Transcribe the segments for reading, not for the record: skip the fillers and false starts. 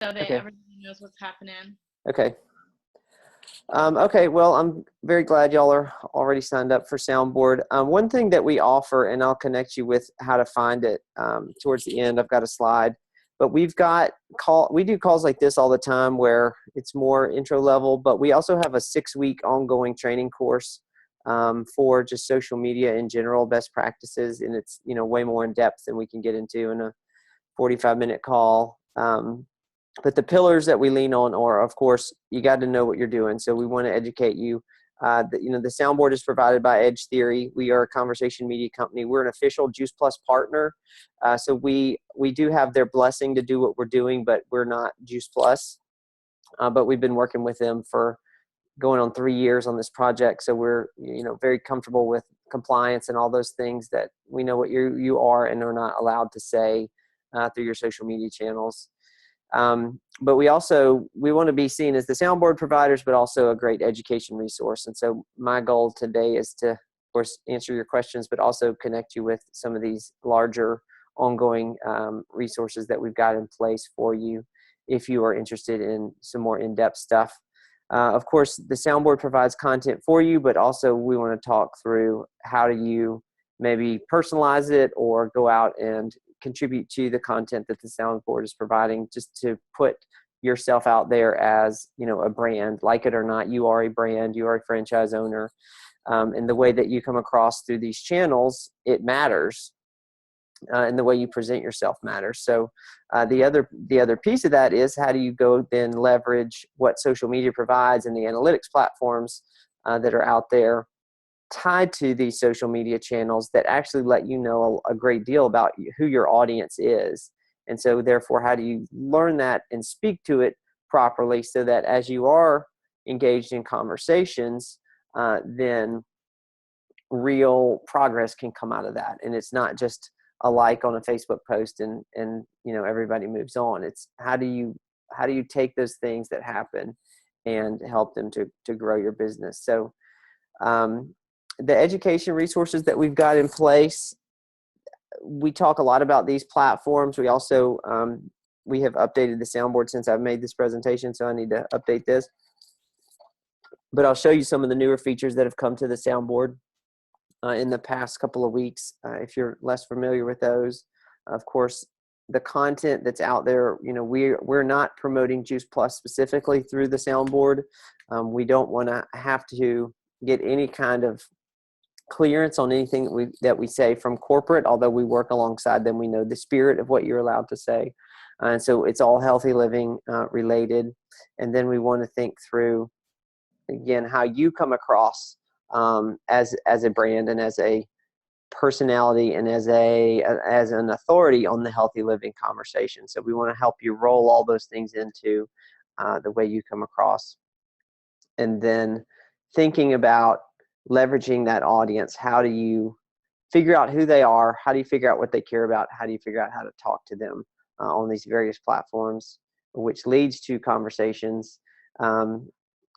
so that Okay. everybody knows what's happening. Okay. Okay, well, I'm very glad y'all are already signed up for Soundboard. One thing that we offer, and I'll connect you with how to find it towards the end. I've got a slide, but we do calls like this all the time where it's more intro level, but we also have a 6-week ongoing training course for just social media in general, best practices, and it's way more in depth than we can get into in a 45-minute call. But the pillars that we lean on are, of course, you got to know what you're doing. So we want to educate you. The Soundboard is provided by Edge Theory. We are a conversation media company. We're an official Juice Plus partner. So we do have their blessing to do what we're doing, but we're not Juice Plus. But we've been working with them for going on 3 years on this project. So we're, very comfortable with compliance and all those things that we know what you are and are not allowed to say through your social media channels. But we want to be seen as the Soundboard providers, but also a great education resource. And so my goal today is to, of course, answer your questions, but also connect you with some of these larger ongoing resources that we've got in place for you if you are interested in some more in-depth stuff. Of course, the Soundboard provides content for you, but also we want to talk through how do you maybe personalize it or go out and contribute to the content that the Soundboard is providing, just to put yourself out there as, a brand. Like it or not, you are a brand, you are a franchise owner. And the way that you come across through these channels, it matters. And the way you present yourself matters. So the other piece of that is how do you go then leverage what social media provides and the analytics platforms that are out there tied to these social media channels that actually let you know a great deal about who your audience is. And so therefore, how do you learn that and speak to it properly so that as you are engaged in conversations, then real progress can come out of that. And it's not just a like on a Facebook post and everybody moves on. It's how do you take those things that happen and help them to grow your business. So the education resources that we've got in place, we talk a lot about these platforms. We also, we have updated the Soundboard since I've made this presentation, so I need to update this. But I'll show you some of the newer features that have come to the Soundboard in the past couple of weeks. If you're less familiar with those, of course, the content that's out there, we're not promoting Juice Plus specifically through the Soundboard. We don't want to have to get any kind of clearance on anything that we say from corporate, although we work alongside them. We know the spirit of what you're allowed to say. And so it's all healthy living related. And then we want to think through, again, how you come across as a brand and as a personality and as an authority on the healthy living conversation. So we want to help you roll all those things into the way you come across. And then thinking about leveraging that audience. How do you figure out who they are? How do you figure out what they care about? How do you figure out how to talk to them on these various platforms, which leads to conversations,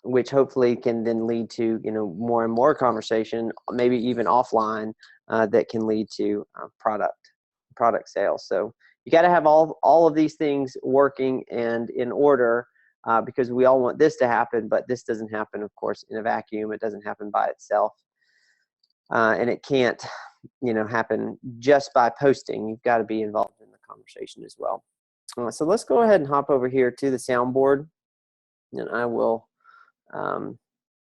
which hopefully can then lead to more and more conversation, maybe even offline, that can lead to product sales. So you got to have all of these things working and in order. Because we all want this to happen, but this doesn't happen, of course, in a vacuum. It doesn't happen by itself. And it can't, happen just by posting. You've got to be involved in the conversation as well. So let's go ahead and hop over here to the Soundboard. And I will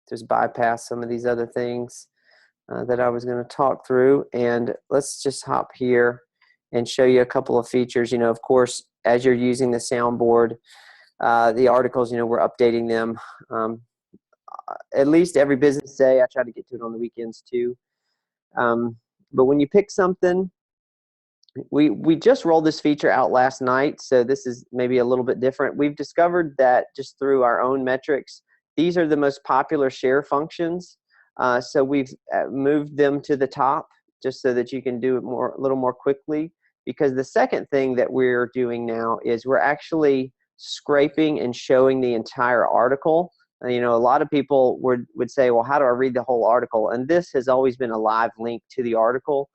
just bypass some of these other things that I was going to talk through. And let's just hop here and show you a couple of features. Of course, as you're using the Soundboard, the articles, we're updating them at least every business day. I try to get to it on the weekends too. But when you pick something, we just rolled this feature out last night, so this is maybe a little bit different. We've discovered that just through our own metrics, these are the most popular share functions. So we've moved them to the top just so that you can do it a little more quickly. Because the second thing that we're doing now is we're actually scraping and showing the entire article. A lot of people would say, well, how do I read the whole article? And this has always been a live link to the article.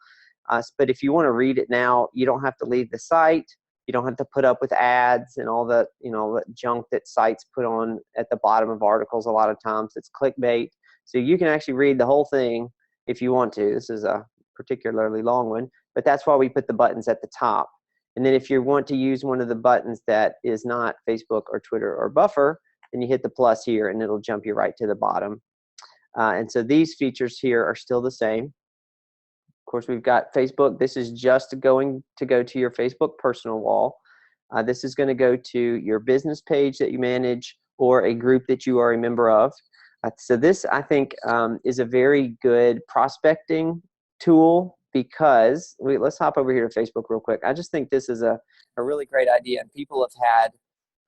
But if you want to read it now, you don't have to leave the site. You don't have to put up with ads and all the, the junk that sites put on at the bottom of articles. A lot of times it's clickbait. So you can actually read the whole thing if you want to. This is a particularly long one, but that's why we put the buttons at the top. And then if you want to use one of the buttons that is not Facebook or Twitter or Buffer, then you hit the plus here and it'll jump you right to the bottom. And so these features here are still the same. Of course, we've got Facebook. This is just going to go to your Facebook personal wall. This is going to go to your business page that you manage or a group that you are a member of. So this, I think, is a very good prospecting tool because let's hop over here to Facebook real quick. I just think this is a really great idea, and people have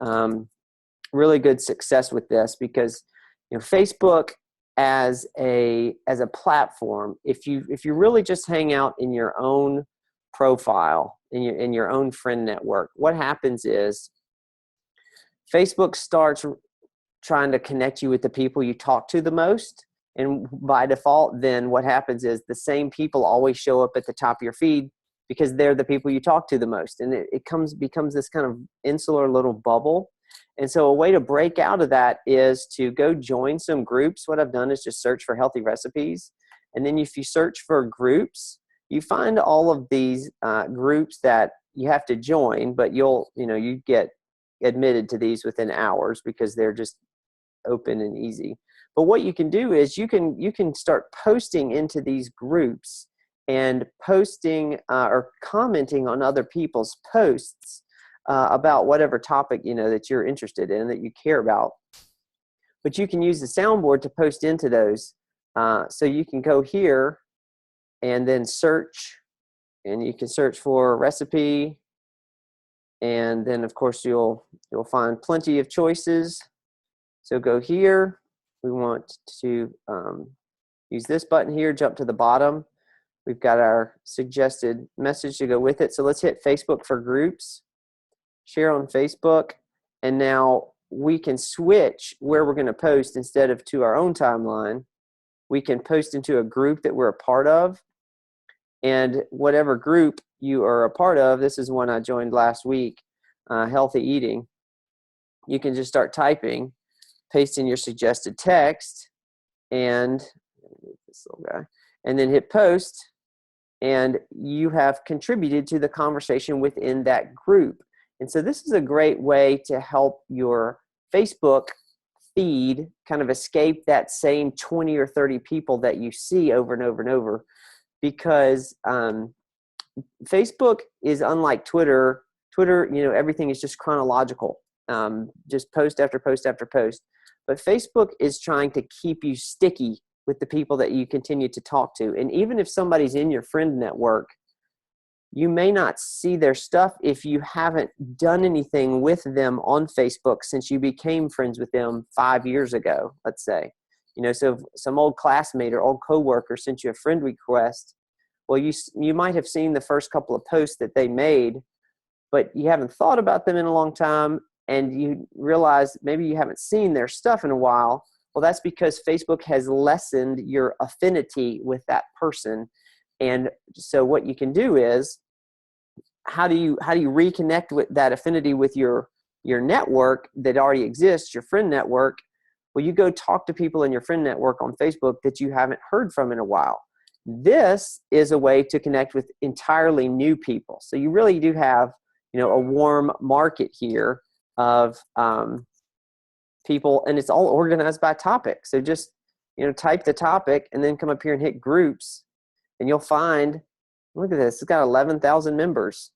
had really good success with this because Facebook as a platform, if you really just hang out in your own profile, in your own friend network, what happens is Facebook starts trying to connect you with the people you talk to the most. And by default, then what happens is the same people always show up at the top of your feed because they're the people you talk to the most. And it becomes this kind of insular little bubble. And so a way to break out of that is to go join some groups. What I've done is just search for healthy recipes. And then if you search for groups, you find all of these groups that you have to join, but you get admitted to these within hours because they're just open and easy. But what you can do is you can start posting into these groups and posting or commenting on other people's posts about whatever topic that you're interested in, that you care about. But you can use the soundboard to post into those. So you can go here and then search, and you can search for a recipe, and then of course you'll find plenty of choices. So go here. We want to use this button here, jump to the bottom. We've got our suggested message to go with it. So let's hit Facebook for groups, share on Facebook, and now we can switch where we're going to post. Instead of to our own timeline, we can post into a group that we're a part of. And whatever group you are a part of, this is one I joined last week, healthy eating, you can just start typing, paste in your suggested text, and this little guy, and then hit post, and you have contributed to the conversation within that group. And so this is a great way to help your Facebook feed kind of escape that same 20 or 30 people that you see over and over and over, because Facebook is unlike Twitter. Twitter, everything is just chronological, just post after post after post. But Facebook is trying to keep you sticky with the people that you continue to talk to. And even if somebody's in your friend network, you may not see their stuff if you haven't done anything with them on Facebook since you became friends with them 5 years ago, let's say. So if some old classmate or old coworker sent you a friend request, well, you might have seen the first couple of posts that they made, but you haven't thought about them in a long time, and you realize maybe you haven't seen their stuff in a while. Well, that's because Facebook has lessened your affinity with that person. And so what you can do is, how do you reconnect with that affinity with your network that already exists, your friend network? Well, you go talk to people in your friend network on Facebook that you haven't heard from in a while. This is a way to connect with entirely new people. So you really do have, a warm market here of people, and it's all organized by topic. So just, type the topic and then come up here and hit groups, and you'll find, look at this, it's got 11,000 members.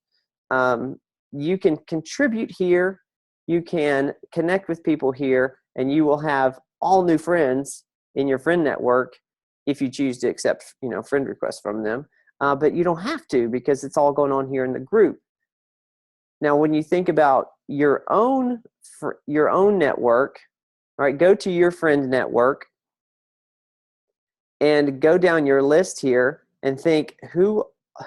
You can contribute here, you can connect with people here, and you will have all new friends in your friend network if you choose to accept, friend requests from them. But you don't have to, because it's all going on here in the group. Now, when you think about your own network, all right, go to your friend network and go down your list here and think, who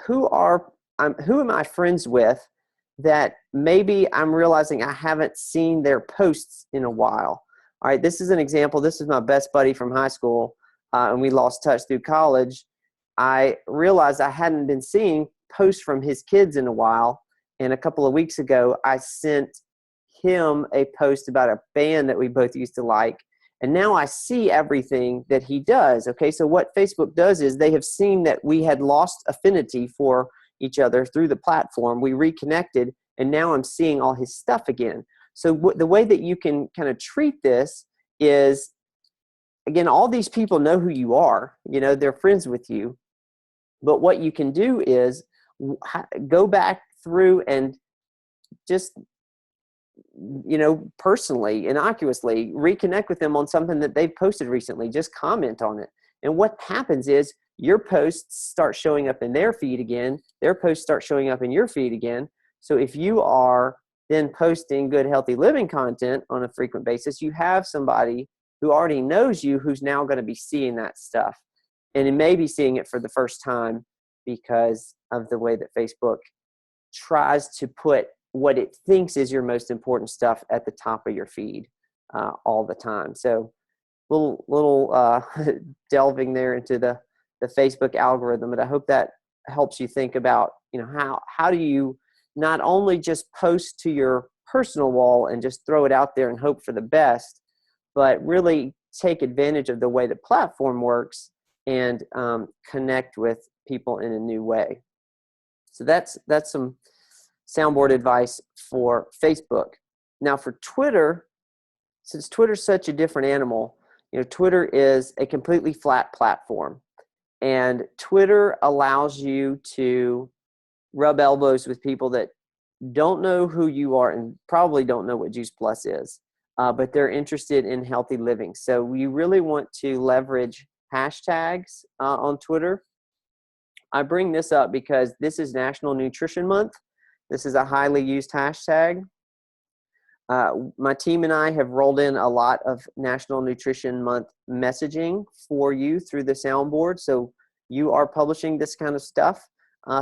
am I friends with that maybe I'm realizing I haven't seen their posts in a while. All right, this is an example. This is my best buddy from high school, and we lost touch through college. I realized I hadn't been seeing posts from his kids in a while, And a couple of weeks ago, I sent him a post about a band that we both used to like. And now I see everything that he does. Okay, so what Facebook does is they have seen that we had lost affinity for each other through the platform. We reconnected, and now I'm seeing all his stuff again. So the way that you can kind of treat this is, again, all these people know who you are. You know, they're friends with you. But what you can do is go back through and just, you know, personally, innocuously reconnect with them on something that they've posted recently. Just comment on it. And what happens is your posts start showing up in their feed again. Their posts start showing up in your feed again. So if you are then posting good, healthy living content on a frequent basis, you have somebody who already knows you who's now going to be seeing that stuff. And it may be seeing it for the first time because of the way that Facebook tries to put what it thinks is your most important stuff at the top of your feed all the time. So little delving there into the Facebook algorithm, but I hope that helps you think about, you know, how do you not only just post to your personal wall and just throw it out there and hope for the best, but really take advantage of the way the platform works and connect with people in a new way. So that's some soundboard advice for Facebook. Now for Twitter, since Twitter's such a different animal, you know, Twitter is a completely flat platform, and Twitter allows you to rub elbows with people that don't know who you are and probably don't know what Juice Plus is, but they're interested in healthy living. So we really want to leverage hashtags on Twitter. I bring this up because this is National Nutrition Month. This is a highly used hashtag. My team and I have rolled in a lot of National Nutrition Month messaging for you through the Soundboard. So you are publishing this kind of stuff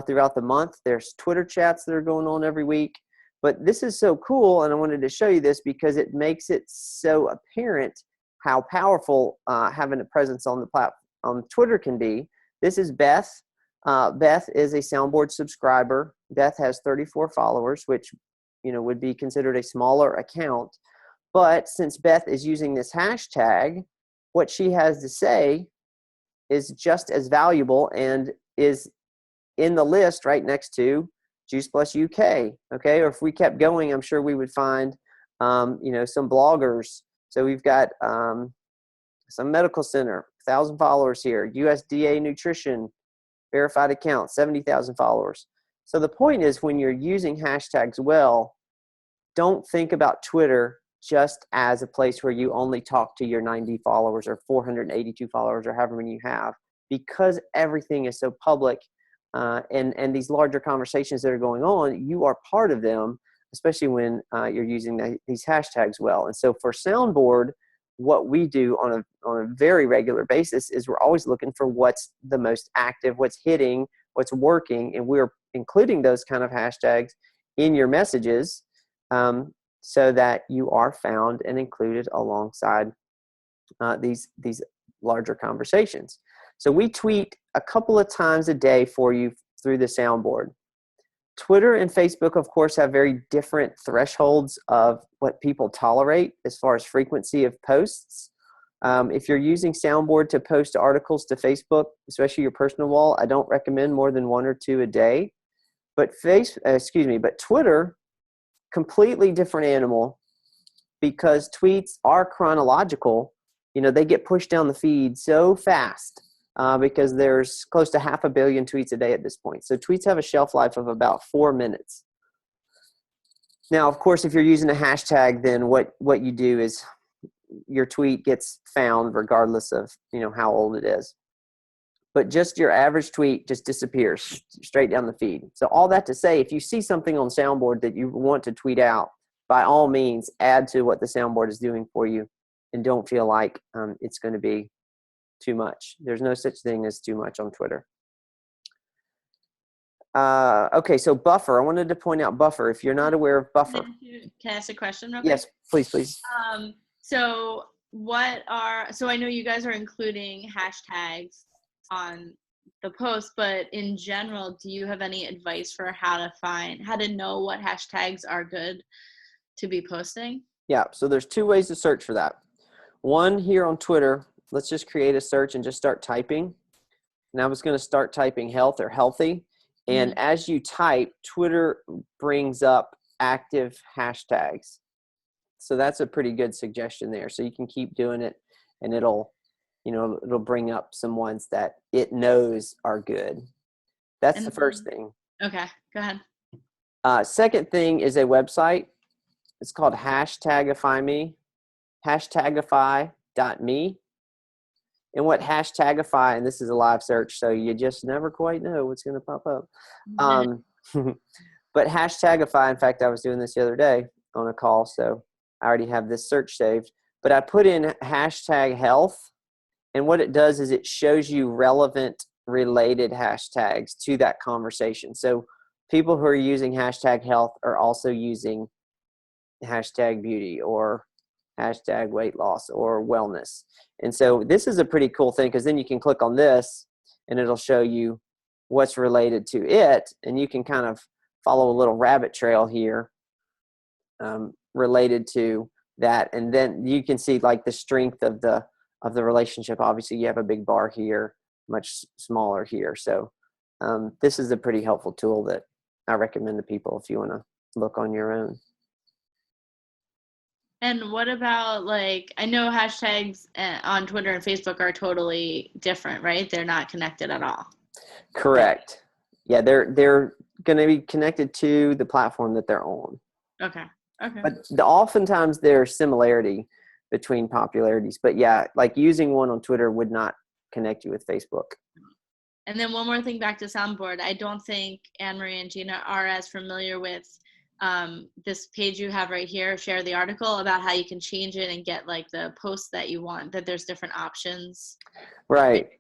throughout the month. There's Twitter chats that are going on every week. But this is so cool, and I wanted to show you this because it makes it so apparent how powerful having a presence on the platform on Twitter can be. This is Beth. Beth is a Soundboard subscriber. Beth has 34 followers, which, you know, would be considered a smaller account. But since Beth is using this hashtag, what she has to say is just as valuable and is in the list right next to Juice Plus UK. Okay, or if we kept going, I'm sure we would find, you know, some bloggers. So we've got some medical center, 1,000 followers here. USDA Nutrition, verified account, 70,000 followers. So the point is, when you're using hashtags well, don't think about Twitter just as a place where you only talk to your 90 followers or 482 followers or however many you have, because everything is so public and these larger conversations that are going on, you are part of them, especially when you're using these hashtags well. And so for Soundboard, what we do on a very regular basis is we're always looking for what's the most active, what's hitting, what's working, and we're including those kind of hashtags in your messages so that you are found and included alongside these larger conversations. So we tweet a couple of times a day for you through the Soundboard. Twitter and Facebook, of course, have very different thresholds of what people tolerate as far as frequency of posts. If you're using Soundboard to post articles to Facebook, especially your personal wall, I don't recommend more than 1 or 2 a day. But Twitter, completely different animal, because tweets are chronological. You know, they get pushed down the feed so fast because there's close to 500 million tweets a day at this point. So tweets have a shelf life of about 4 minutes. Now, of course, if you're using a hashtag, then what you do is your tweet gets found regardless of, you know, how old it is. But just your average tweet just disappears straight down the feed. So all that to say, if you see something on Soundboard that you want to tweet out, by all means, add to what the Soundboard is doing for you, and don't feel like it's going to be too much. There's no such thing as too much on Twitter. Okay, so Buffer. I wanted to point out Buffer. If you're not aware of Buffer. Can I ask a question real quick? Yes, please. So I know you guys are including hashtags on the post, but in general, do you have any advice for how to know what hashtags are good to be posting? Yeah, so there's two ways to search for that. One, here on Twitter, let's just create a search and just start typing. And I was going to start typing health or healthy. And as you type, Twitter brings up active hashtags. So that's a pretty good suggestion there. So you can keep doing it, and it'll bring up some ones that it knows are good. That's the first thing. Okay, go ahead. Second thing is a website. It's called Hashtagify.me. Hashtagify.me. And what Hashtagify, and this is a live search, so you just never quite know what's going to pop up. But Hashtagify, in fact, I was doing this the other day on a call, so I already have this search saved. But I put in hashtag health, and what it does is it shows you relevant related hashtags to that conversation. So people who are using hashtag health are also using hashtag beauty or hashtag weight loss or wellness. And so this is a pretty cool thing, because then you can click on this and it'll show you what's related to it, and you can kind of follow a little rabbit trail here related to that. And then you can see like the strength of the relationship. Obviously you have a big bar here, much smaller here. So this is a pretty helpful tool that I recommend to people if you want to look on your own. And what about, like, I know hashtags on Twitter and Facebook are totally different, right? They're not connected at all. Correct. Yeah, they're going to be connected to the platform that they're on. Okay. But oftentimes there's similarity between popularities. But yeah, like using one on Twitter would not connect you with Facebook. And then one more thing back to Soundboard. I don't think Anne-Marie and Gina are as familiar with this page you have right here, share the article, about how you can change it and get like the posts that you want, that there's different options. Right.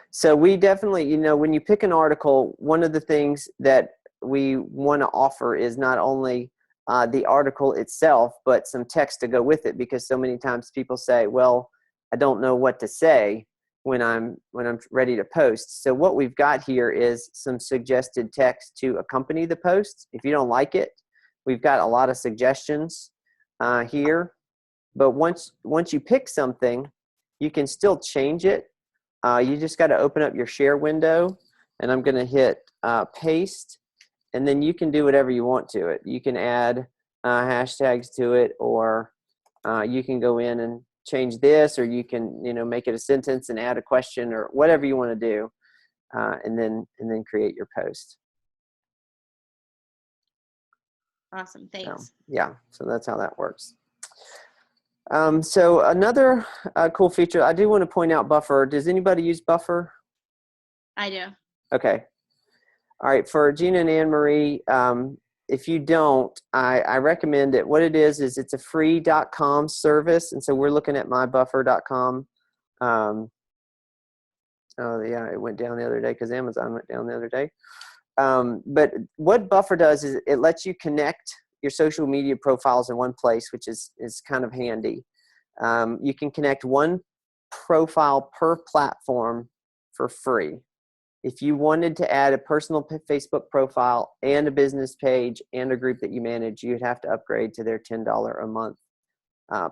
So we definitely, when you pick an article, one of the things that we want to offer is not only the article itself, but some text to go with it, because so many times people say, well, I don't know what to say when I'm ready to post. So what we've got here is some suggested text to accompany the post. If you don't like it, we've got a lot of suggestions here. But once you pick something, you can still change it. You just got to open up your share window, and I'm going to hit paste, and then you can do whatever you want to it. You can add hashtags to it, or you can go in and change this, or you can make it a sentence and add a question, or whatever you want to do, and then create your post. Awesome, thanks. So that's how that works. So another cool feature, I do want to point out Buffer. Does anybody use Buffer? I do. Okay. All right. For Gina and Anne-Marie, if you don't, I recommend it. What it is it's a free .com service. And so we're looking at mybuffer.com. Oh yeah, it went down the other day because Amazon went down the other day. But what Buffer does is it lets you connect your social media profiles in one place, which is kind of handy. You can connect one profile per platform for free. If you wanted to add a personal Facebook profile and a business page and a group that you manage, you'd have to upgrade to their $10 a month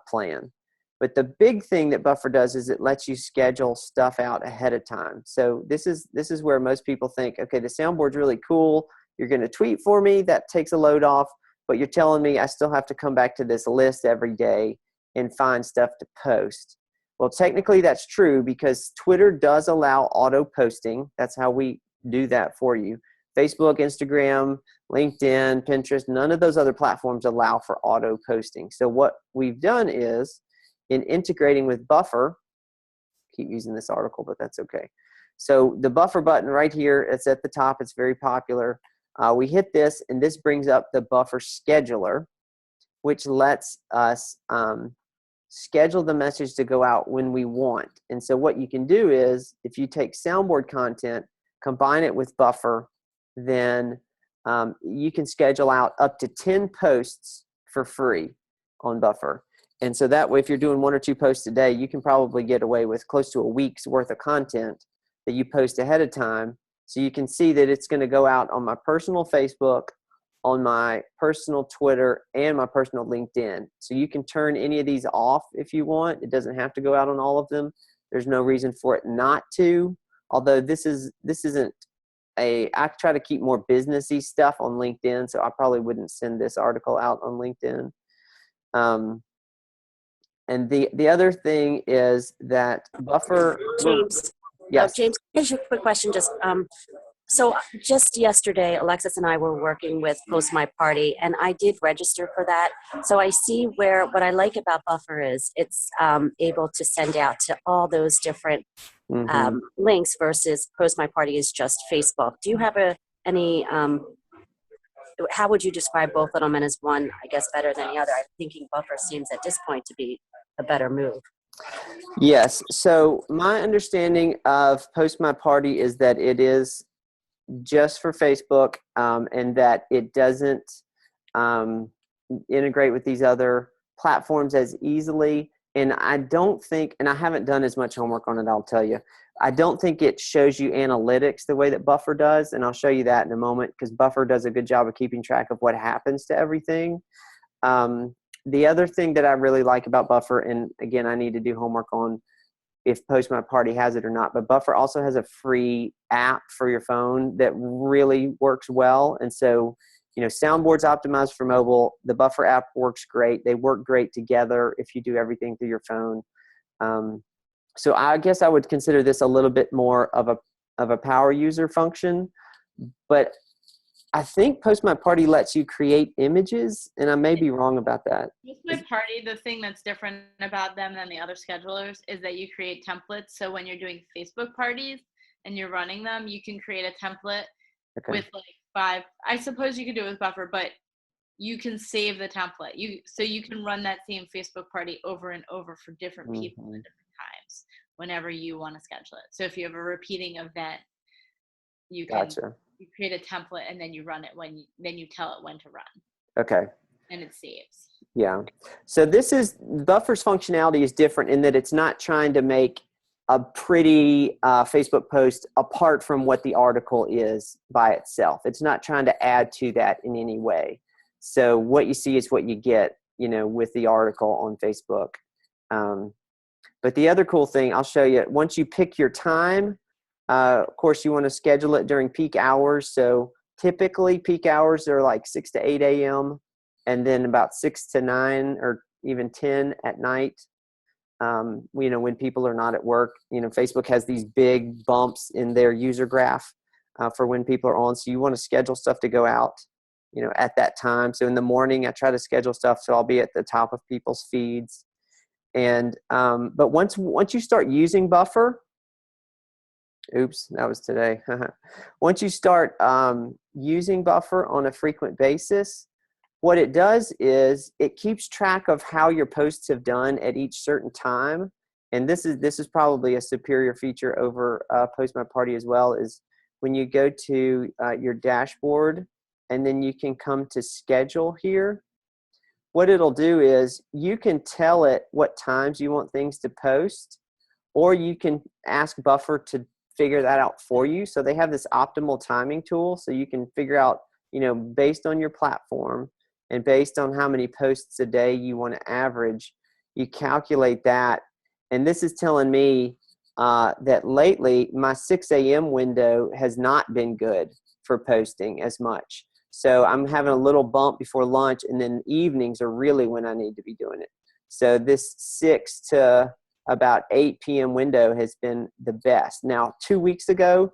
plan. But the big thing that Buffer does is it lets you schedule stuff out ahead of time. So this is where most people think, okay, the Soundboard's really cool. You're going to tweet for me. That takes a load off. But you're telling me I still have to come back to this list every day and find stuff to post. Well, technically that's true, because Twitter does allow auto posting. That's how we do that for you. Facebook, Instagram, LinkedIn, Pinterest, none of those other platforms allow for auto posting. So what we've done is, in integrating with Buffer, keep using this article, but that's okay. So the Buffer button right here, it's at the top. It's very popular. We hit this, and this brings up the Buffer scheduler, which lets us schedule the message to go out when we want. And so what you can do is, if you take Soundboard content, combine it with Buffer, then you can schedule out up to 10 posts for free on Buffer. And so that way, if you're doing 1 or 2 posts a day, you can probably get away with close to a week's worth of content that you post ahead of time. So you can see that it's going to go out on my personal Facebook, on my personal Twitter, and my personal LinkedIn. So you can turn any of these off if you want. It doesn't have to go out on all of them. There's no reason for it not to. Although this isn't I try to keep more businessy stuff on LinkedIn, so I probably wouldn't send this article out on LinkedIn. And the other thing is that Buffer. James. Yes. James, here's a quick question. So just yesterday, Alexis and I were working with Post My Party, and I did register for that. So I see where what I like about Buffer is it's able to send out to all those different links versus Post My Party is just Facebook. Do you have any? How would you describe both of them? And is one, I guess, better than the other? I'm thinking Buffer seems at this point to be a better move. Yes. So my understanding of Post My Party is that it is just for Facebook, and that it doesn't integrate with these other platforms as easily. And I don't think, and I haven't done as much homework on it, I'll tell you, I don't think it shows you analytics the way that Buffer does. And I'll show you that in a moment, because Buffer does a good job of keeping track of what happens to everything. The other thing that I really like about Buffer, and again, I need to do homework on if Post My Party has it or not, but Buffer also has a free app for your phone that really works well. And so, Soundboard's optimized for mobile. The Buffer app works great. They work great together if you do everything through your phone. So I guess I would consider this a little bit more of a power user function, but I think Post My Party lets you create images, and I may be wrong about that. Post My Party, the thing that's different about them than the other schedulers is that you create templates. So when you're doing Facebook parties and you're running them, you can create a template with like 5. I suppose you could do it with Buffer, but you can save the template. So you can run that same Facebook party over and over for different people at different times whenever you want to schedule it. So if you have a repeating event, you can. Gotcha. You create a template and then you run it then you tell it when to run. Okay. And it saves. Yeah. So Buffer's functionality is different in that it's not trying to make a pretty Facebook post apart from what the article is by itself. It's not trying to add to that in any way. So what you see is what you get, with the article on Facebook. But the other cool thing, I'll show you, once you pick your time, of course, you want to schedule it during peak hours. So typically peak hours are like 6 to 8 a.m. and then about 6 to 9 or even 10 at night. When people are not at work, Facebook has these big bumps in their user graph for when people are on. So you want to schedule stuff to go out, at that time. So in the morning, I try to schedule stuff so I'll be at the top of people's feeds. And but once you start using Buffer, oops, that was today. Once you start using Buffer on a frequent basis, what it does is it keeps track of how your posts have done at each certain time. And this is probably a superior feature over Post My Party as well, is when you go to your dashboard and then you can come to schedule here. What it'll do is you can tell it what times you want things to post, or you can ask Buffer to figure that out for you. So they have this optimal timing tool, so you can figure out, based on your platform and based on how many posts a day you want to average, you calculate that. And this is telling me that lately my 6 a.m. window has not been good for posting as much. So I'm having a little bump before lunch, and then evenings are really when I need to be doing it. So this 6 to about 8 p.m. window has been the best. Now, 2 weeks ago,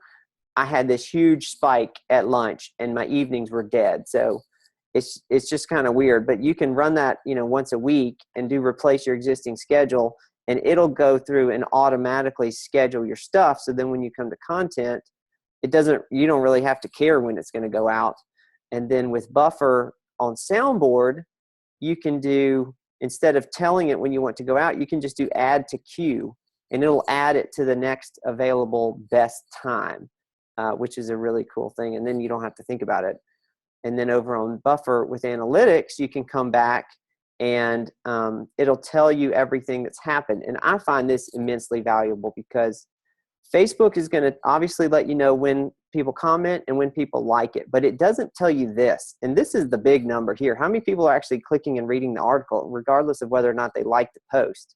I had this huge spike at lunch and my evenings were dead. So it's just kind of weird, but you can run that, once a week and replace your existing schedule, and it'll go through and automatically schedule your stuff. So then when you come to content, you don't really have to care when it's going to go out. And then with Buffer on Soundboard, you can do, instead of telling it when you want to go out, you can just do add to queue, and it'll add it to the next available best time, which is a really cool thing. And then you don't have to think about it. And then over on Buffer with analytics, you can come back and it'll tell you everything that's happened. And I find this immensely valuable because Facebook is going to obviously let you know when people comment and when people like it, but it doesn't tell you this. And this is the big number here. How many people are actually clicking and reading the article, regardless of whether or not they like the post?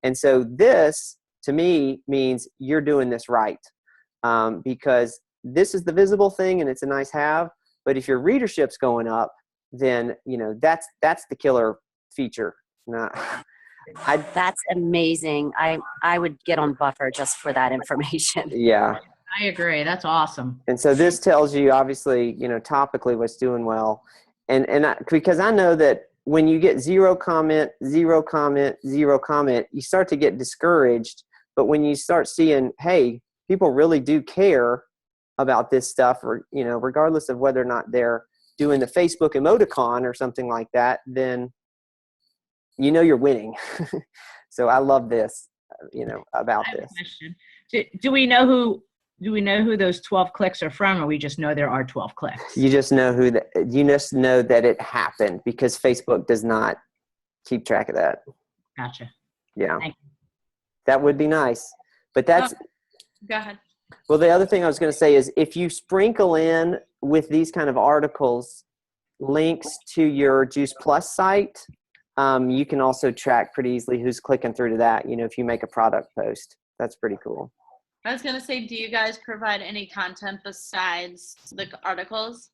And so this, to me, means you're doing this right, because this is the visible thing and it's a nice have. But if your readership's going up, then, you know, that's the killer feature. That's amazing. I would get on Buffer just for that information. Yeah. I agree. That's awesome. And so this tells you, obviously, you know, topically what's doing well. Because I know that when you get zero comment, you start to get discouraged. But when you start seeing, hey, people really do care about this stuff, or, you know, regardless of whether or not they're doing the Facebook emoticon or something like that, then you know you're winning. So I love this, you know, about this. Do we know who those 12 clicks are from, or we just know there are 12 clicks? You just know that it happened, because Facebook does not keep track of that. Gotcha. Yeah. Thank you. That would be nice. But that's Go ahead. Well, the other thing I was going to say is, if you sprinkle in with these kind of articles links to your Juice Plus site, you can also track pretty easily who's clicking through to that, you know, if you make a product post. That's pretty cool. I was going to say, do you guys provide any content besides the articles?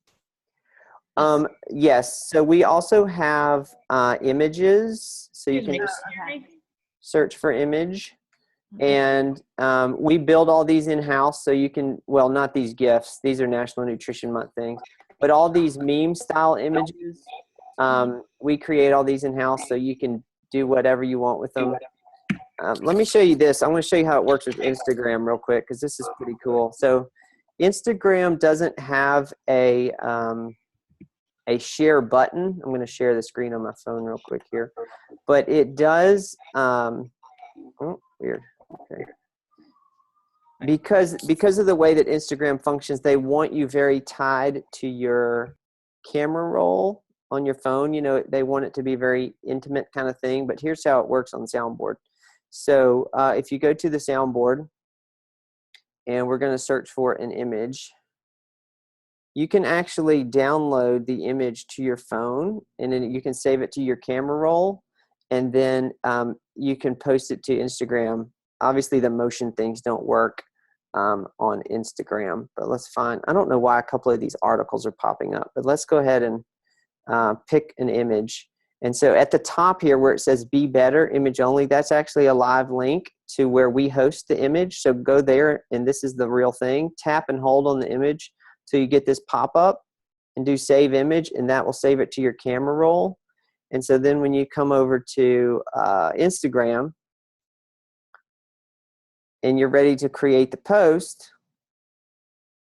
Yes. So we also have images. So you can just search for image. And we build all these in-house, so you can, well, not these GIFs. These are National Nutrition Month things. But all these meme-style images, we create all these in-house, so you can do whatever you want with them. Let me show you this. I'm going to show you how it works with Instagram real quick, because this is pretty cool. So Instagram doesn't have a share button. I'm going to share the screen on my phone real quick here. But it does oh, weird. Okay. Because of the way that Instagram functions, they want you very tied to your camera roll on your phone. You know, they want it to be a very intimate kind of thing. But here's how it works on Soundboard. So if you go to the Soundboard, and we're going to search for an image, you can actually download the image to your phone, and then you can save it to your camera roll, and then you can post it to Instagram. Obviously, the motion things don't work on Instagram, but let's find, I don't know why a couple of these articles are popping up, but let's go ahead and pick an image. And so at the top here where it says Be Better, image only, that's actually a live link to where we host the image. So go there, and this is the real thing. Tap and hold on the image till you get this pop up, and do Save Image, and that will save it to your camera roll. And so then when you come over to Instagram, and you're ready to create the post,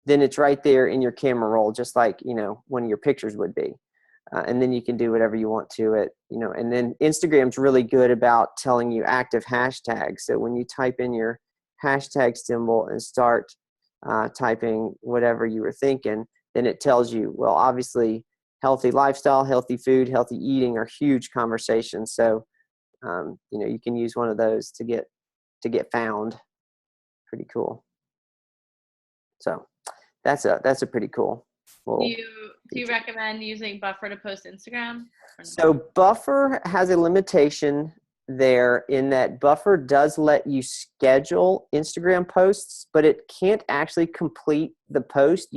then it's right there in your camera roll, just like, you know, one of your pictures would be. And then you can do whatever you want to it, you know. And then Instagram's really good about telling you active hashtags. So when you type in your hashtag symbol and start typing whatever you were thinking, then it tells you, well, obviously healthy lifestyle, healthy food, healthy eating are huge conversations. So, you know, you can use one of those to get found. Pretty cool. So that's a pretty cool. Do you recommend using Buffer to post Instagram? So Buffer has a limitation there, in that Buffer does let you schedule Instagram posts, but it can't actually complete the post.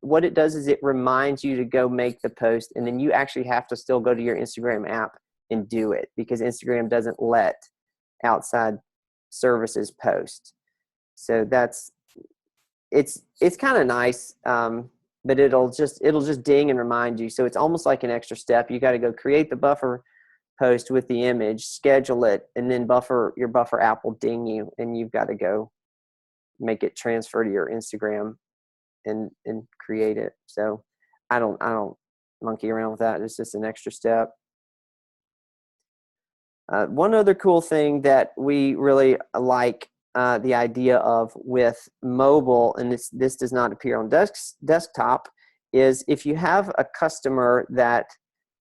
What it does is it reminds you to go make the post, and then you actually have to still go to your Instagram app and do it, because Instagram doesn't let outside services post. So it's kind of nice, but it'll just ding and remind you. So it's almost like an extra step. You got to go create the Buffer post with the image, schedule it, and then your Buffer app will ding you, and you've got to go make it transfer to your Instagram and create it. So I don't monkey around with that. It's just an extra step. One other cool thing that we really like the idea of with mobile, and this does not appear on desktop, is if you have a customer that,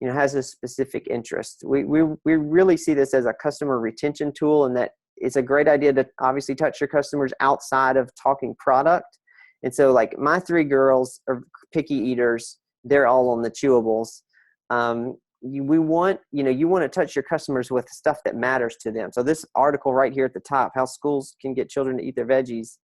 you know, has a specific interest. We really see this as a customer retention tool, and that it's a great idea to obviously touch your customers outside of talking product. And so like my 3 girls are picky eaters. They're all on the chewables. You want to touch your customers with stuff that matters to them. So this article right here at the top, how schools can get children to eat their veggies.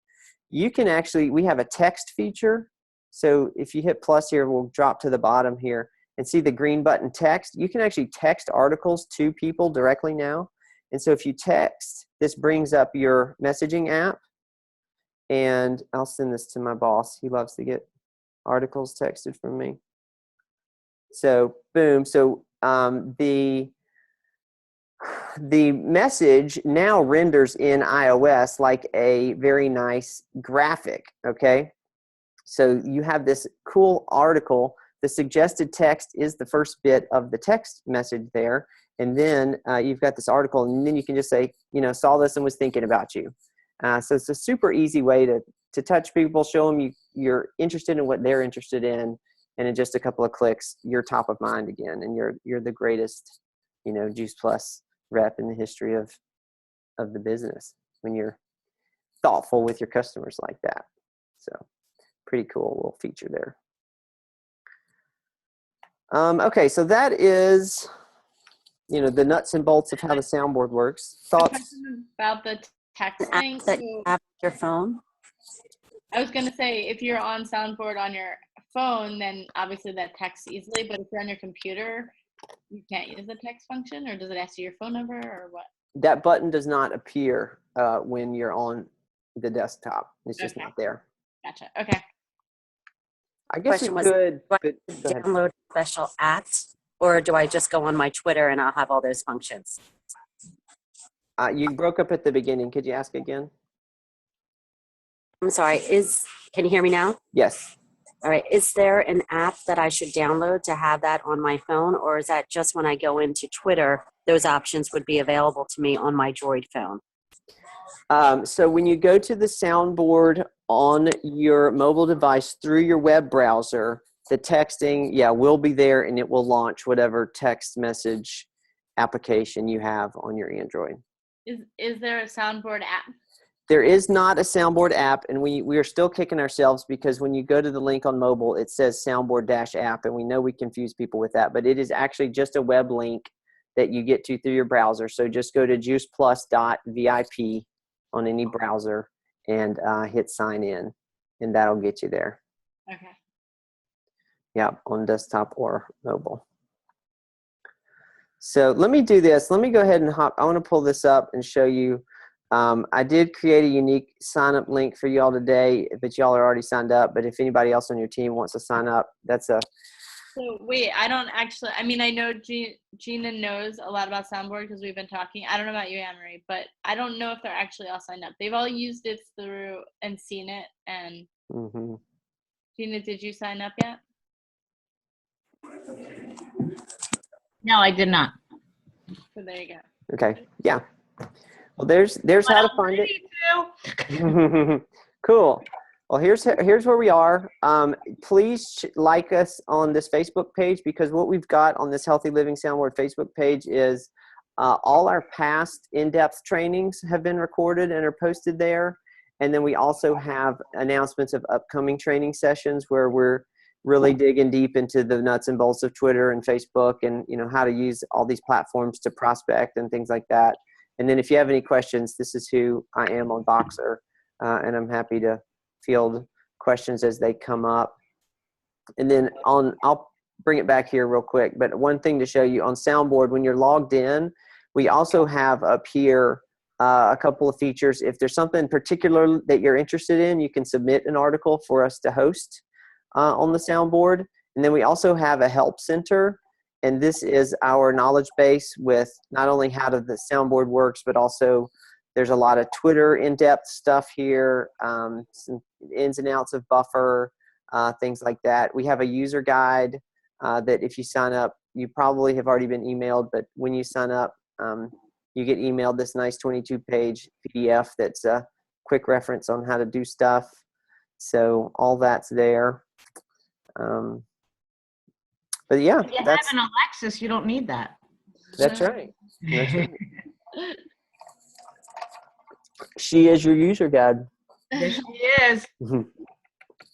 You can actually, we have a text feature. So if you hit plus here, we'll drop to the bottom here and see the green button text. You can actually text articles to people directly now. And so if you text, this brings up your messaging app. And I'll send this to my boss. He loves to get articles texted from me. So boom. So the message now renders in iOS like a very nice graphic. Okay. So you have this cool article. The suggested text is the first bit of the text message there. And then you've got this article, and then you can just say, saw this and was thinking about you. So it's a super easy way to touch people, show them you're interested in what they're interested in. And in just a couple of clicks, you're top of mind again, and you're the greatest, Juice Plus rep in the history of the business when you're thoughtful with your customers like that. So pretty cool little feature there. Okay, so that is, the nuts and bolts of how the soundboard works. Thoughts about the texting? That you have your phone. I was gonna say, if you're on Soundboard on your phone, then obviously that texts easily. But if you're on your computer, you can't use the text function, or does it ask you your phone number, or what? That button does not appear when you're on the desktop. It's just not there. Gotcha. Okay. I guess Question we was, could do I download a special app, or do I just go on my Twitter and I'll have all those functions? You broke up at the beginning. Could you ask again? I'm sorry. Can you hear me now? Yes. All right. Is there an app that I should download to have that on my phone, or is that just when I go into Twitter, those options would be available to me on my Droid phone? So when you go to the Soundboard on your mobile device through your web browser, the texting, will be there, and it will launch whatever text message application you have on your Android. Is there a Soundboard app? There is not a Soundboard app, and we are still kicking ourselves because when you go to the link on mobile, it says Soundboard-app, and we know we confuse people with that, but it is actually just a web link that you get to through your browser. So just go to juiceplus.vip on any browser and hit sign in, and that'll get you there. Okay. Yeah, on desktop or mobile. So let me do this. Let me go ahead and I want to pull this up and show you. I did create a unique sign-up link for y'all today, but y'all are already signed up. But if anybody else on your team wants to sign up, that's a... So wait, I don't actually, I mean, I know Gina knows a lot about Soundboard because we've been talking. I don't know about you, Anne-Marie, but I don't know if they're actually all signed up. They've all used it through and seen it. And Gina, did you sign up yet? No, I did not. So there you go. Okay, yeah. Well, there's how to find it. Cool. Well, here's where we are. Please like us on this Facebook page, because what we've got on this Healthy Living Soundboard Facebook page is all our past in-depth trainings have been recorded and are posted there. And then we also have announcements of upcoming training sessions where we're really digging deep into the nuts and bolts of Twitter and Facebook, and how to use all these platforms to prospect and things like that. And then if you have any questions, this is who I am on Voxer, and I'm happy to field questions as they come up. And then I'll bring it back here real quick, but one thing to show you on Soundboard, when you're logged in, we also have up here a couple of features. If there's something particular that you're interested in, you can submit an article for us to host on the Soundboard. And then we also have a help center, and this is our knowledge base with not only how the Soundboard works, but also there's a lot of Twitter in-depth stuff here, some ins and outs of Buffer, things like that. We have a user guide that if you sign up, you probably have already been emailed, but when you sign up, you get emailed this nice 22-page PDF that's a quick reference on how to do stuff. So all that's there. But yeah, If you have an Alexis, you don't need that. That's right. That's right. She is your user guide. There she is. I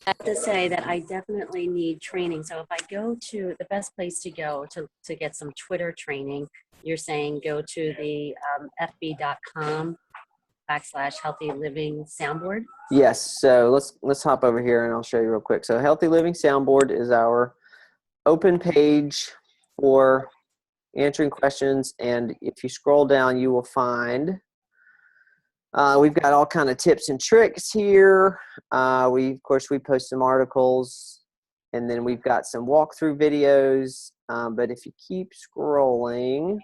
have to say that I definitely need training. So if I go to the best place to go to get some Twitter training, you're saying go to the fb.com/healthy living soundboard. Yes. So let's hop over here and I'll show you real quick. So Healthy Living Soundboard is our open page for answering questions. And if you scroll down, you will find we've got all kind of tips and tricks here. Of course, we post some articles, and then we've got some walkthrough videos. But if you keep scrolling,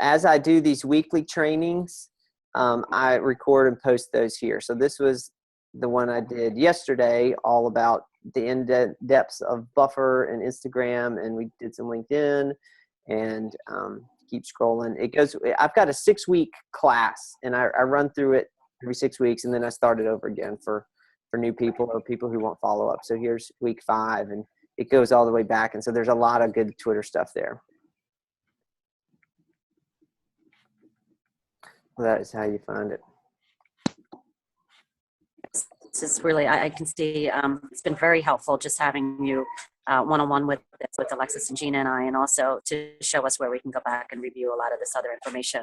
as I do these weekly trainings, I record and post those here. So this was the one I did yesterday, all about the in-depths of Buffer and Instagram, and we did some LinkedIn, and keep scrolling. It goes. I've got a 6-week class, and I run through it every 6 weeks, and then I start it over again for new people or people who want follow up. So here's week 5, and it goes all the way back. And so there's a lot of good Twitter stuff there. That is how you find it. This is really, I can see it's been very helpful just having you one-on-one with Alexis and Gina and I, and also to show us where we can go back and review a lot of this other information.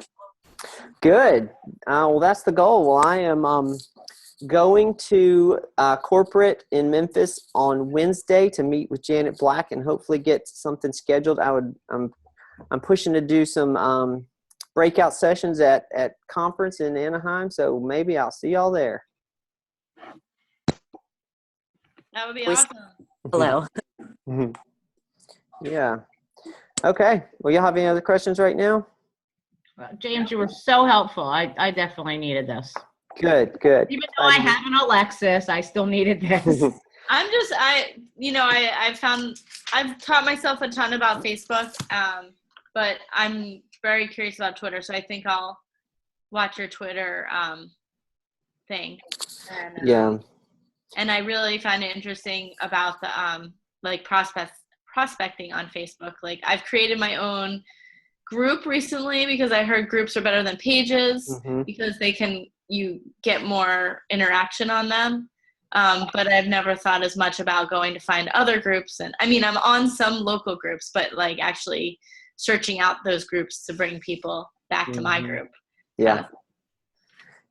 Good. Well, that's the goal. Well, I am going to corporate in Memphis on Wednesday to meet with Janet Black and hopefully get something scheduled. I'm pushing to do some breakout sessions at conference in Anaheim, so maybe I'll see y'all there. That would be awesome. Hello. Yeah. Okay. Well, y'all have any other questions right now? James, you were so helpful. I definitely needed this. Good. Even though I have an Alexis, I still needed this. I've taught myself a ton about Facebook, but I'm very curious about Twitter, so I think I'll watch your Twitter thing. And, yeah. And I really find it interesting about the like prospecting on Facebook. Like I've created my own group recently because I heard groups are better than pages because you get more interaction on them. But I've never thought as much about going to find other groups. And I mean, I'm on some local groups, but like actually searching out those groups to bring people back to my group. Yeah.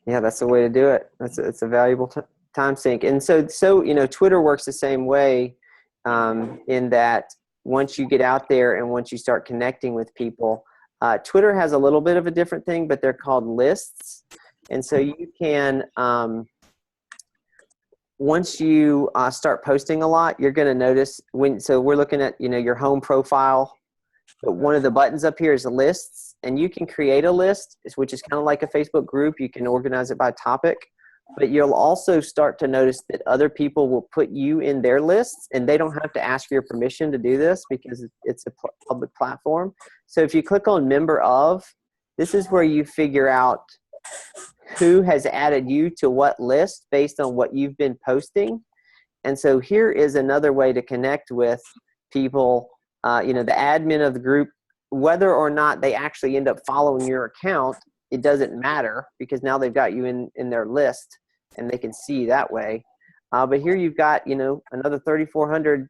Yeah, that's the way to do it. It's a valuable time sink. And so Twitter works the same way in that once you get out there and once you start connecting with people, Twitter has a little bit of a different thing, but they're called lists. And so you can, once you start posting a lot, you're going to notice so we're looking at, your home profile. But one of the buttons up here is lists, and you can create a list, which is kind of like a Facebook group. You can organize it by topic, but you'll also start to notice that other people will put you in their lists, and they don't have to ask for your permission to do this because it's a public platform. So if you click on member of, this is where you figure out who has added you to what list based on what you've been posting. And so here is another way to connect with people, the admin of the group, whether or not they actually end up following your account, it doesn't matter because now they've got you in their list and they can see that way. But here you've got, another 3,400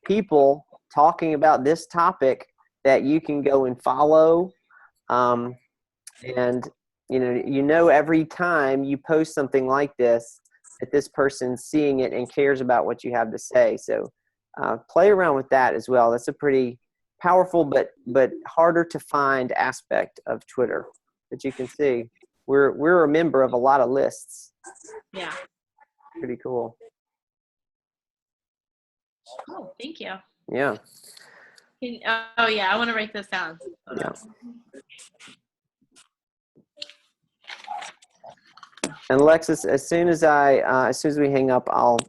people talking about this topic that you can go and follow. And, every time you post something like this, that this person's seeing it and cares about what you have to say. So play around with that as well. That's a pretty powerful but harder to find aspect of Twitter. That you can see, we're a member of a lot of lists. Yeah. Pretty cool. Oh, thank you. Yeah. Oh yeah, I want to write this down. Yeah. And Alexis, as soon as we hang up, I'll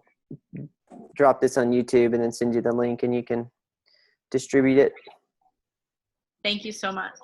drop this on YouTube and then send you the link, and you can distribute it. Thank you so much.